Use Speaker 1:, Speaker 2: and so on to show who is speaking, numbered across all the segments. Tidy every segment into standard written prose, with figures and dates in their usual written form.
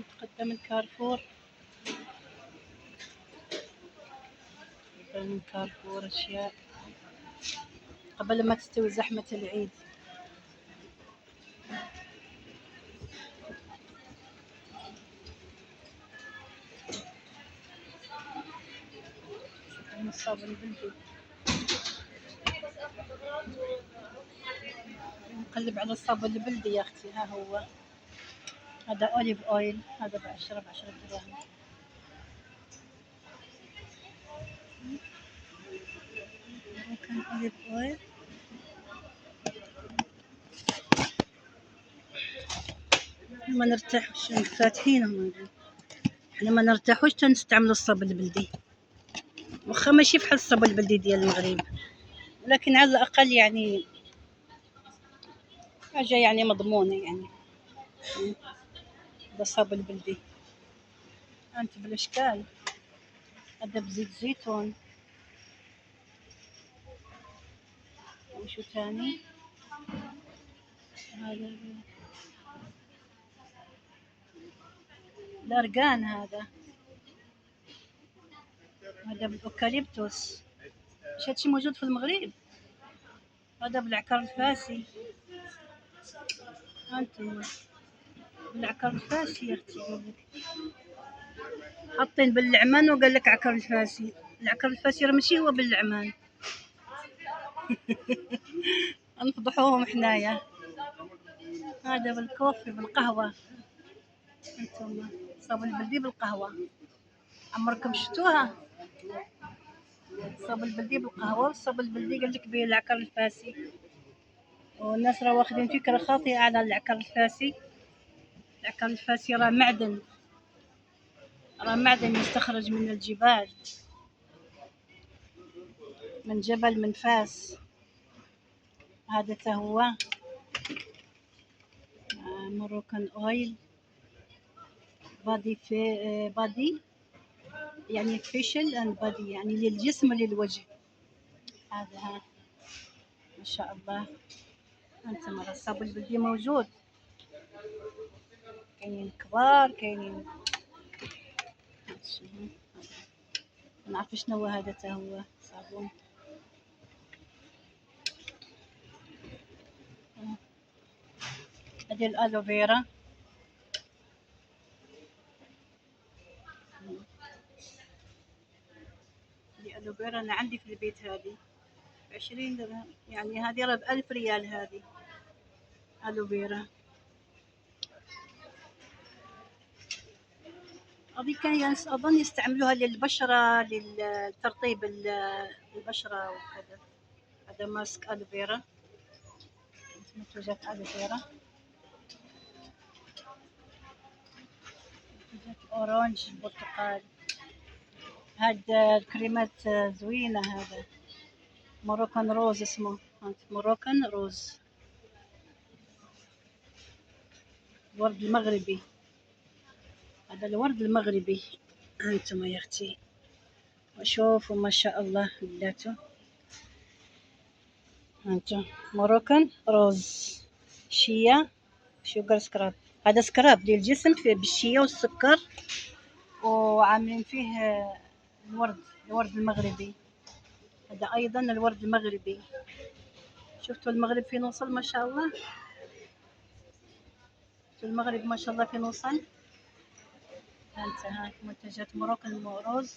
Speaker 1: متقدم من كارفور. من كارفور أشياء قبل ما تستوي زحمة العيد. الصابون البلدي، نقلب على الصابون البلدي يا أختي. ها هو هذا أوليف أويل، هذا ب10 دراهم. كان أوليف أويل. ما نرتاحوش فاتحينهم، احنا ما نرتاحوش تنستعملوا الصابون البلدي، واخا ماشي بحال الصابون البلدي ديال المغرب، ولكن على الأقل يعني حاجة يعني مضمونة يعني. هذا الصابون البلدي أنت بالأشكال. هذا بزيت زيتون. وشو تاني؟ هذا الأرقان. هذا بالأوكاليبتوس. مش هادشي موجود في المغرب. هذا بالعكر الفاسي. هانتوما بالعكر الفاسي يا اختي، يقولك حاطين باللعمان وقال لك عكر الفاسي. العكر الفاسي راه ماشي هو باللعمان. نفضحوهم حنايا. هذا بالكوفي بالقهوة. انتم صابون البلدي بالقهوة، عمركم شفتوها؟ الصابون البلدي بالقهوة والصابون البلدي قال لك به العكر الفاسي، والناس راه واخدين فكرة خاطئة على العكر الفاسي. العكر الفاسي راه معدن يستخرج من الجبال، من جبل من فاس. هذا هو مروكان اويل بادي في بادي، يعني فيشل اند بادي، يعني للجسم وللوجه. هذا ما شاء الله. انت مرة الصابون البلدي موجود، كاينين كبار كاينين. ما نعرف شنو هو هذا. هو صابون. هذه الالوفيرا. الالوفيرا انا عندي في البيت هذه ب20 درهم، يعني هذه راه ب1000 ريال. هذه الوفيرا. هذه كان اظن يستعملوها للبشرة، للترطيب البشرة وكذا. هذا ماسك الوفيرا، منتوجات الوفيرا. منتوجات اورانج برتقال. هذا الكريمات زوينة. هذا موروكان روز اسمه. موروكان روز، الورد المغربي. هذا الورد المغربي. انتم يا اختي وشوفوا ما شاء الله بلاته. انتم موروكان روز شيا شوغر سكراب. هذا سكراب للجسم فيه بالشيا والسكر، وعاملين فيه الورد المغربي. هذا ايضا الورد المغربي. شفتوا المغرب فين وصل ما شاء الله. شفتوا المغرب ما شاء الله فين وصل. هاي منتجات موروكان روز.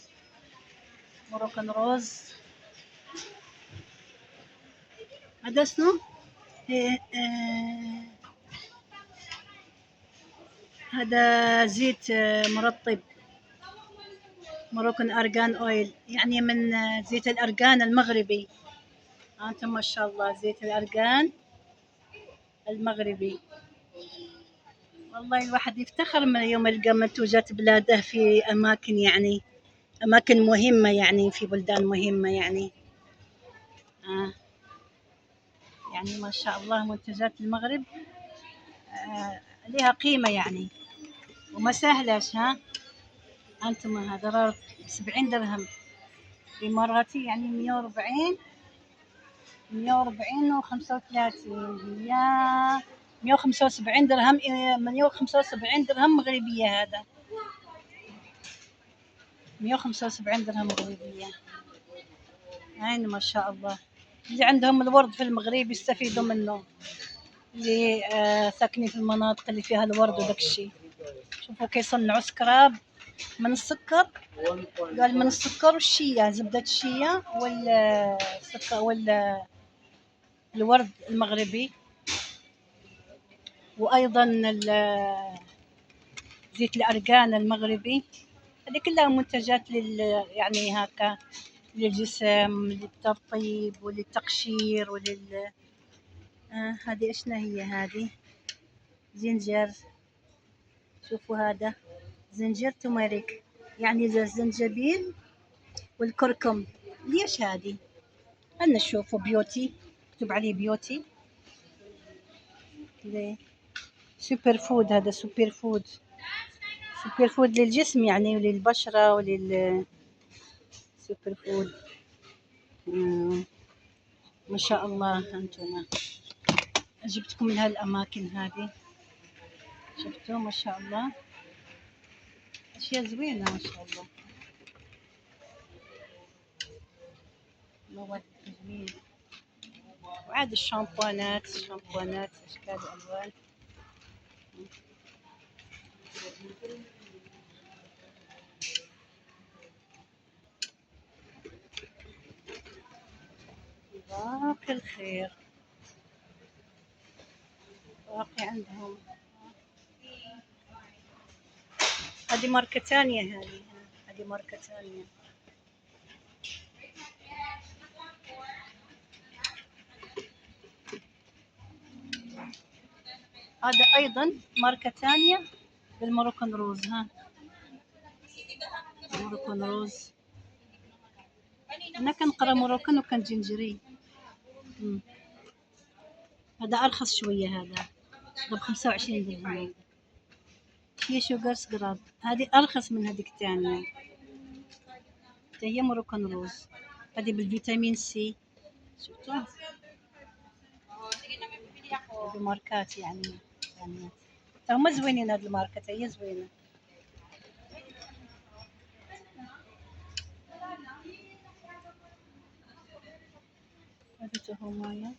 Speaker 1: موروكان روز. هذا شنو؟ هذا زيت مرطب. موروكان أرغان أويل، يعني من زيت الأرغان المغربي. أنتم ما شاء الله زيت الأرغان المغربي. والله الواحد يفتخر من يوم يلقى منتوجات بلاده في أماكن، يعني أماكن مهمة، يعني في بلدان مهمة يعني. يعني ما شاء الله منتجات المغرب لها قيمة يعني، وما سهلش. أنتم هذا راه 70 درهم بإماراتي، يعني 140 و35، 175 درهم، 175 درهم مغربية هذا، 175 درهم مغربية. عين ما شاء الله. اللي عندهم الورد في المغرب يستفيدوا منه، اللي ساكنين في المناطق اللي فيها الورد وداك الشيء. شوفوا كيصنعوا سكراب من السكر، قال من السكر والشيا، زبدة الشيا والسكر الورد المغربي، وأيضا زيت الأرقان المغربي. هذه كلها منتجات يعني هكا للجسم، للترطيب وللتقشير هذه اشنا هي هذه زنجر. شوفوا هذا زنجر توماريك، يعني الزنجبيل والكركم. ليش هذه؟ أنا نشوفوا بيوتي، مكتوب عليه بيوتي. ليه؟ سوبر فود، هذا سوبر فود، سوبر فود للجسم يعني وللبشرة سوبر فود. ما شاء الله. أنتم جبتكم من هالأماكن هذه، شفتوا ما شاء الله أشياء زوينة ما شاء الله، مواد تجميل. وعاد الشامبوانات أشكال وألوان. باقي الخير، باقي عندهم. هذه ماركة ثانية، هذه ماركة ثانية. هذا أيضا ماركة ثانية بالموروكان روز. موروكان روز. أنا كنقرا موروكان وكنجنجري. هذا أرخص شوية، هذا ب25 درهم. هي شوغر سكراب، هذه أرخص من هذيك الثانية، هي موروكان روز. هذه بالفيتامين سي. شفتوا هذه ماركات يعني هما زوينين، هاد الماركات هي زوينة. هذا هما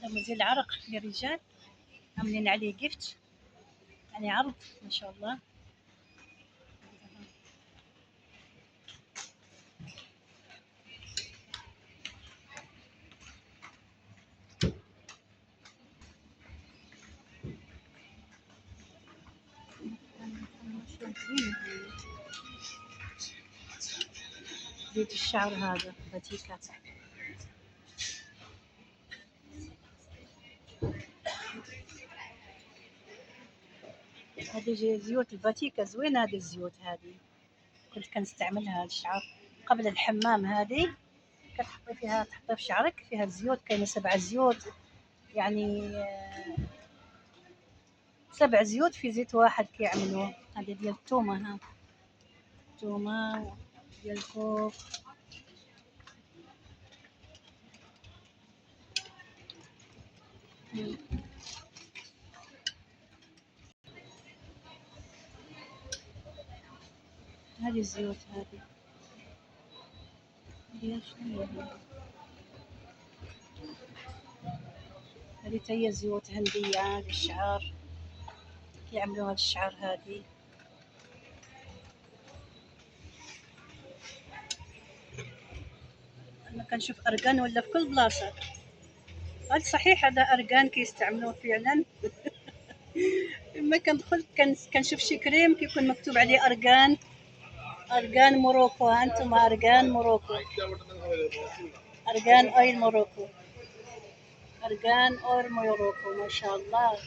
Speaker 1: هذا مزيل العرق للرجال، عاملين عليه جفت يعني عرض ما شاء الله. زيت الشعر هذا باتيكات. هذه زيوت الباتيكا زوينة، هذه الزيوت هذه كنت كنستعملها للشعر قبل الحمام. هذه كتحطي فيها، تحطي في شعرك فيها الزيوت، كاينة 7 زيوت يعني 7 زيوت في زيت واحد كيعملوه. هذه ديال الثومة، الثومة ديال الكوك. هذه الزيوت هذه شنو هذه هي زيوت هندية للشعر، يعملوها للشعر. هذه أنا كنشوف أرقان ولا في كل بلاصة. هل صحيح هذا أرقان كيستعملوه فعلا؟ لما كندخل كنشوف شي كريم كيكون مكتوب عليه أرقان، أرقان موروكو. أنتم أرقان موروكو، أرقان أويل موروكو، أرقان أويل موروكو. ما شاء الله.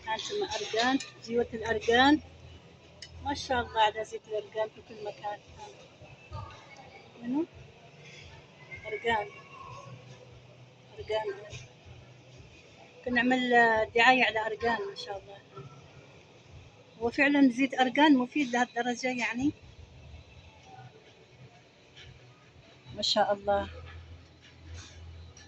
Speaker 1: أنتم أرقان، زيوت الأرقان ما شاء الله، على زيت الأرقان في كل مكان. منو؟ أرقان، أرقان. كنعمل دعاية على أرقان ما شاء الله. هو فعلا زيت أرقان مفيد لهالدرجة يعني؟ ما شاء الله.